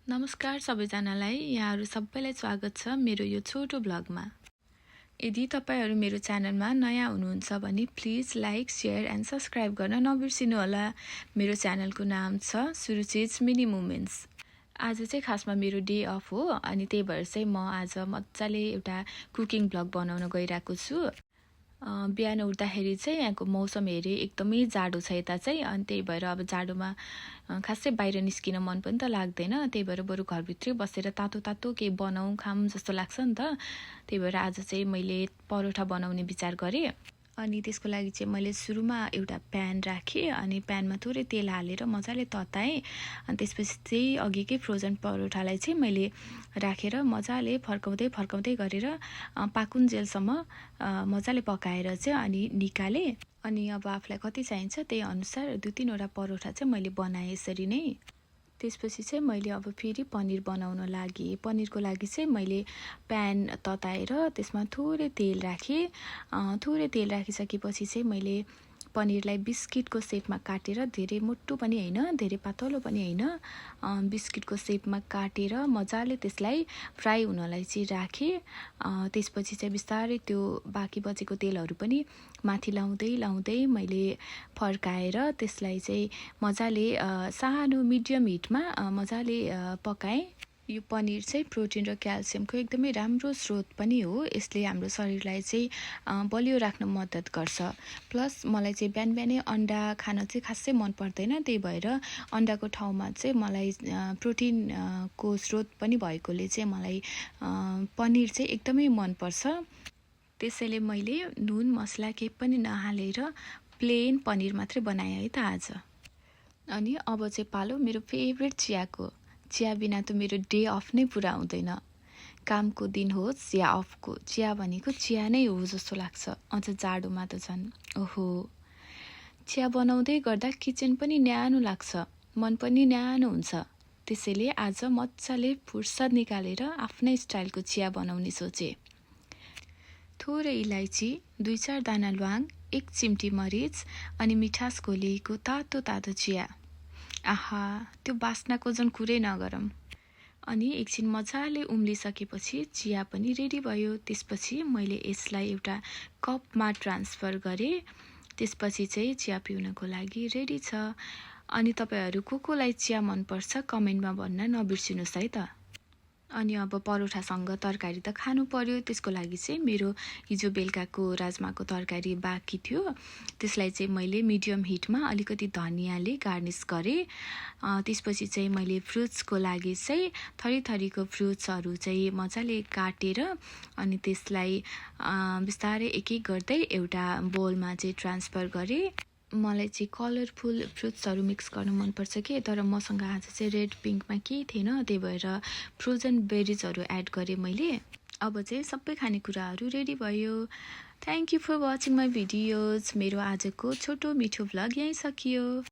नमस्कार सबैजनालाई यहाँहरू सबैलाई स्वागत छ मेरो यो छोटो ब्लगमा। यदि तपाईहरु मेरो च्यानलमा नयाँ हुनुहुन्छ भने please like, share and subscribe गर्न नबिर्सिनु होला। मेरो च्यानलको नाम छ सुरुचिज मिनी मोमेन्ट्स। आज चाहिँ खासमा मेरो डे अफ हो अनि त्यही भएर चाहिँ म आज मज्जाले एउटा कुकिङ ब्लग बनाउन गइरहेको छु। बिहान उठ्दाखेरि चाहिँ यहाँको मौसम हेरे एकदमै जाडो छ यता चाहिँ अनि त्यही भएर अब जाडोमा खासै बाहिर निस्किन मन पनि त लाग्दैन। त्यही भएर बरु घरभित्रै बसेर तातो तातो केही बनाऊ खाऊँ जस्तो लाग्छ नि त। त्यही भएर आज चाहिँ मैले परोठा बनाउने विचार गरेँ। अनि त्यसको लागि चाहिँ मैले सुरुमा एउटा प्यान राखेँ अनि प्यानमा थोरै तेल हालेर मजाले तताएँ। अनि त्यसपछि चाहिँ अघिकै फ्रोजन परोठालाई चाहिँ मैले राखेर मजाले फर्काउँदै गरेर पाकुन्जेलसम्म मजाले पकाएर चाहिँ अनि निकालेँ। अनि अब आफूलाई कति चाहिन्छ त्यही अनुसार 2-3 वटा परोठा चाहिँ मैले बनाएँ यसरी नै। त्यसपछि चाहिँ मैले अब फेरि पनिर बनाउन लागि पनिरको लागि चाहिँ मैले प्यान तताएर त्यसमा थोरै तेल राखेँ। थोरै तेल राखिसकेपछि चाहिँ मैले पनिरलाई बिस्किटको शेपमा काटेर धेरै मोटो पनि हैन धेरै पातलो पनि हैन बिस्किटको शेपमा काटेर मजाले त्यसलाई फ्राई हुनलाई चाहिँ राखेँ। त्यसपछि चाहिँ बिस्तारै त्यो बाँकी बचेको तेलहरु पनि माथि लाउँदै मैले फर्काएर त्यसलाई चाहिँ मजाले सानो मिडियम हिटमा मजाले पकाएँ। यो पनिर चाहिँ प्रोटिन र क्याल्सियमको एकदमै राम्रो स्रोत पनि हो। यसले हाम्रो शरीरलाई चाहिँ बलियो राख्न मद्दत गर्छ। प्लस मलाई चाहिँ बिहानै अन्डा खान चाहिँ खासै मन पर्दैन। त्यही भएर अन्डाको ठाउँमा चाहिँ मलाई प्रोटिन को स्रोत पनि भएकोले चाहिँ मलाई पनिर चाहिँ एकदमै मन पर्छ। त्यसैले मैले नुन मसला केही पनि नहालेर प्लेन पनिर मात्रै बनाएँ है त आज। अनि अब चाहिँ पालो मेरो फेभरेट चियाको। चिया बिना त मेरो डे अफ नै पुरा हुँदैन। कामको दिन होस् या अफको चिया भनेको चिया नै हो जस्तो लाग्छ। अझ जाडोमा त झन् ओहो। चिया बनाउँदै गर्दा किचन पनि न्यानो लाग्छ, मन पनि न्यानो हुन्छ। त्यसैले आज मज्जाले फुर्सद निकालेर आफ्नै स्टाइलको चिया बनाउने सोचे। थोरै इलाइची, 2-4 दाना ल्वाङ, 1 चिम्टी मरिच अनि मिठास घोलिएको तातो चिया। आहा, त्यो बास्नाको जन कुरै नगरौँ। अनि एकछिन मजाले उम्लिसकेपछि चिया पनि रेडी भयो। त्यसपछि मैले यसलाई एउटा कपमा ट्रान्सफर गरेँ। त्यसपछि चाहिँ चिया पिउनको लागि रेडी छ। अनि तपाईहरु कोलाई चिया मन पर्छ कमेन्टमा भन्न नबिर्सिनुस् है त। अनि अब परोठासँग तरकारी त खानु पर्यो। त्यसको लागि चाहिँ मेरो हिजो बेलुकाको राजमाको तरकारी बाँकी थियो। त्यसलाई चाहिँ मैले मिडियम हिटमा अलिकति धनियाले गार्निश गरेँ। त्यसपछि चाहिँ मैले फ्रुट्सको लागि चाहिँ थरीथरीको फ्रुट्सहरु चाहिँ मजाले काटेर अनि त्यसलाई बिस्तारै एक गर्दै एउटा बोलमा चाहिँ ट्रान्सफर गरेँ। मलाई चाहिँ कलरफुल फ्रुट्सहरु मिक्स गर्न मन पर्छ के, तर मसँग आज चाहिँ रेड पिङ्कमा केही थिएन। त्यही भएर फ्रोजन बेरिजहरु एड गरेँ मैले। अब चाहिँ सबै खानेकुराहरु रेडी भयो। Thank you for watching my videos. मेरो आजको छोटो मिठो ब्लग यही सकियो।